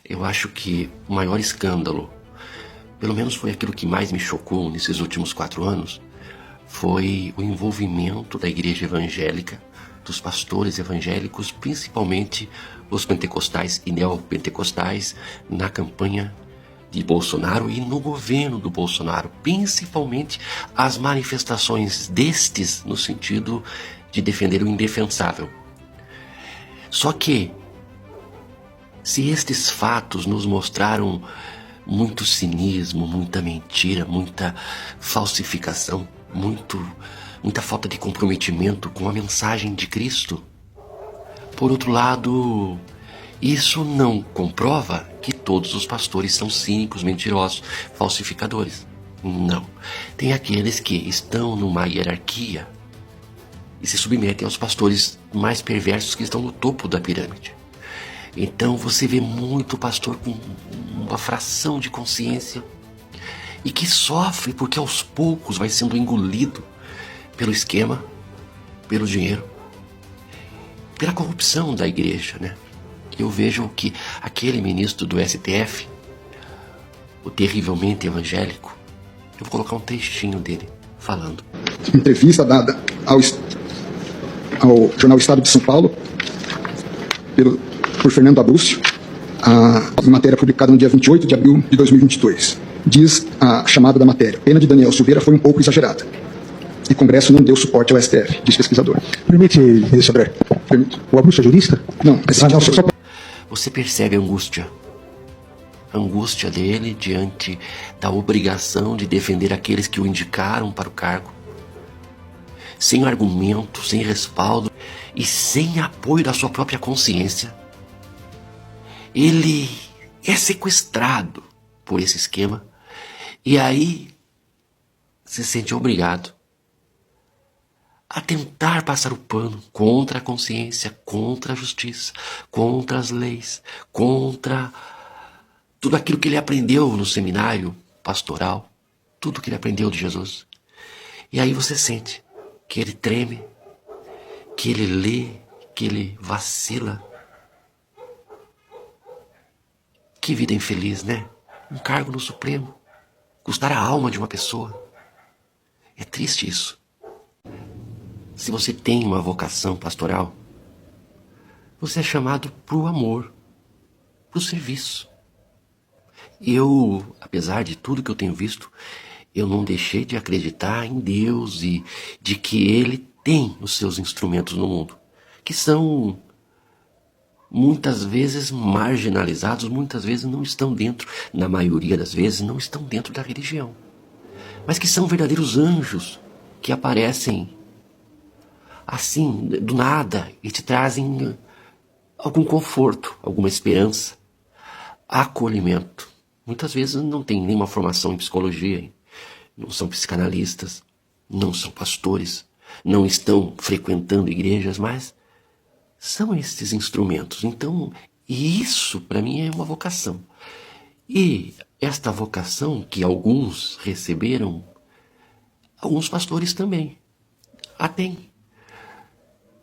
Eu acho que o maior escândalo, pelo menos foi aquilo que mais me chocou nesses últimos 4 anos, foi o envolvimento da igreja evangélica, dos pastores evangélicos, principalmente os pentecostais e neopentecostais, na campanha de Bolsonaro e no governo do Bolsonaro, principalmente as manifestações destes no sentido de defender o indefensável. Só que, se estes fatos nos mostraram muito cinismo, muita mentira, muita falsificação, muita falta de comprometimento com a mensagem de Cristo, por outro lado, isso não comprova que todos os pastores são cínicos, mentirosos, falsificadores. Não. Tem aqueles que estão numa hierarquia e se submetem aos pastores mais perversos que estão no topo da pirâmide. Então você vê muito pastor com uma fração de consciência e que sofre porque aos poucos vai sendo engolido pelo esquema, pelo dinheiro, pela corrupção da igreja, né? Eu vejo que aquele ministro do STF, o terrivelmente evangélico, eu vou colocar um trechinho dele falando. Entrevista dada ao jornal Estado de São Paulo por Fernando Abúcio, a matéria publicada no dia 28 de abril de 2022. Diz a chamada da matéria: pena de Daniel Silveira foi um pouco exagerada. E o Congresso não deu suporte ao STF, diz pesquisador. Permite, ministro André? Permite. O Abúcio é jurista? Não, só... Você percebe a angústia dele diante da obrigação de defender aqueles que o indicaram para o cargo, sem argumento, sem respaldo e sem apoio da sua própria consciência. Ele é sequestrado por esse esquema e aí se sente obrigado a tentar passar o pano contra a consciência, contra a justiça, contra as leis, contra tudo aquilo que ele aprendeu no seminário pastoral, tudo que ele aprendeu de Jesus. E aí você sente que ele treme, que ele lê, que ele vacila. Que vida infeliz, né? Um cargo no Supremo, custar a alma de uma pessoa. É triste isso. Se você tem uma vocação pastoral, você é chamado para o amor, para o serviço. Eu, apesar de tudo que eu tenho visto, eu não deixei de acreditar em Deus e de que Ele tem os seus instrumentos no mundo, que são muitas vezes marginalizados, muitas vezes não estão dentro, na maioria das vezes, não estão dentro da religião, mas que são verdadeiros anjos que aparecem assim, do nada, e te trazem algum conforto, alguma esperança, acolhimento. Muitas vezes não tem nenhuma formação em psicologia, não são psicanalistas, não são pastores, não estão frequentando igrejas, mas são esses instrumentos. Então, isso para mim é uma vocação. E esta vocação que alguns receberam, alguns pastores também a têm.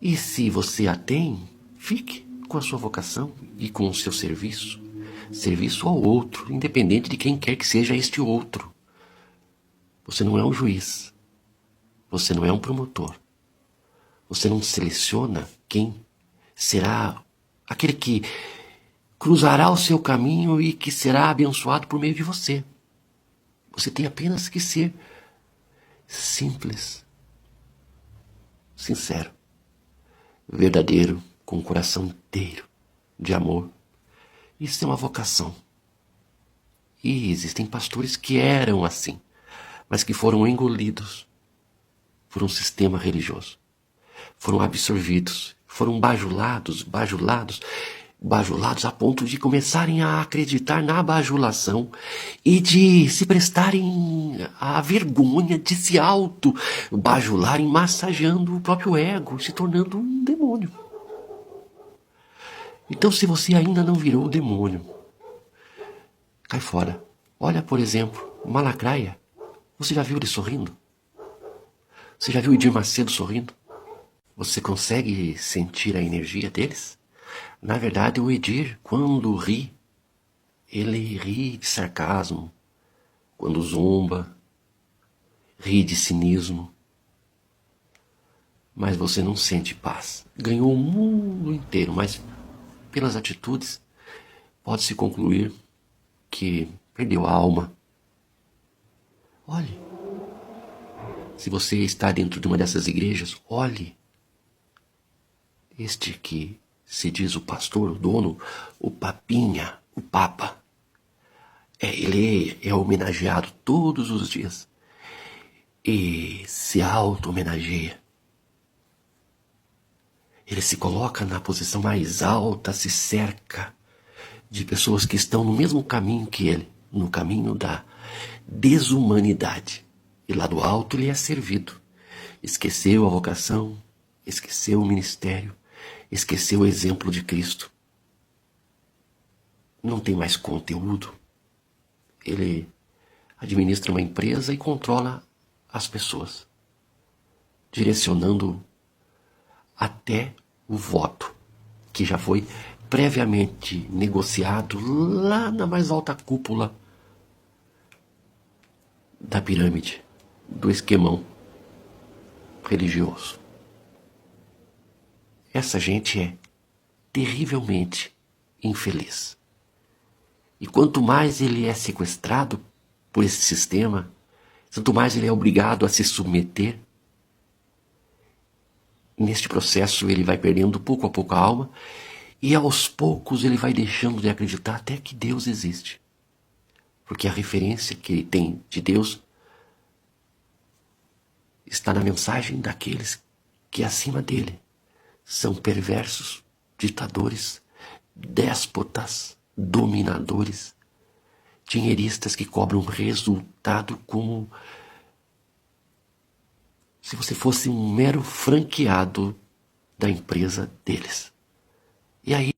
E se você a tem, fique com a sua vocação e com o seu serviço. Serviço ao outro, independente de quem quer que seja este outro. Você não é um juiz. Você não é um promotor. Você não seleciona quem será aquele que cruzará o seu caminho e que será abençoado por meio de você. Você tem apenas que ser simples, sincero, verdadeiro, com o coração inteiro de amor. Isso é uma vocação. E existem pastores que eram assim, mas que foram engolidos por um sistema religioso. Foram absorvidos, foram bajulados a ponto de começarem a acreditar na bajulação e de se prestarem à vergonha de se auto-bajularem, massageando o próprio ego, se tornando um demônio. Então, se você ainda não virou o demônio, cai fora. Olha, por exemplo, uma lacraia. Você já viu ele sorrindo? Você já viu o Edir Macedo sorrindo? Você consegue sentir a energia deles? Na verdade, o Edir, quando ri, Ele ri de sarcasmo quando zomba, ri de cinismo, mas você não sente paz. Ganhou o mundo inteiro, mas pelas atitudes pode-se concluir que perdeu a alma. Olhe, se você está dentro de uma dessas igrejas, olhe. Este que se diz o pastor, o dono, o papinha, o papa, ele é homenageado todos os dias e se auto-homenageia. Ele se coloca na posição mais alta, se cerca de pessoas que estão no mesmo caminho que ele, no caminho da desumanidade. E lá do alto ele é servido. Esqueceu a vocação, esqueceu o ministério, esqueceu o exemplo de Cristo. Não tem mais conteúdo. Ele administra uma empresa e controla as pessoas, direcionando até o voto, que já foi previamente negociado lá na mais alta cúpula da pirâmide, do esquemão religioso. Essa gente é terrivelmente infeliz. E quanto mais ele é sequestrado por esse sistema, quanto mais ele é obrigado a se submeter, neste processo ele vai perdendo pouco a pouco a alma e aos poucos ele vai deixando de acreditar até que Deus existe. Porque a referência que ele tem de Deus está na mensagem daqueles que acima dele são perversos, ditadores, déspotas, dominadores, dinheiristas que cobram resultado como se você fosse um mero franqueado da empresa deles. E aí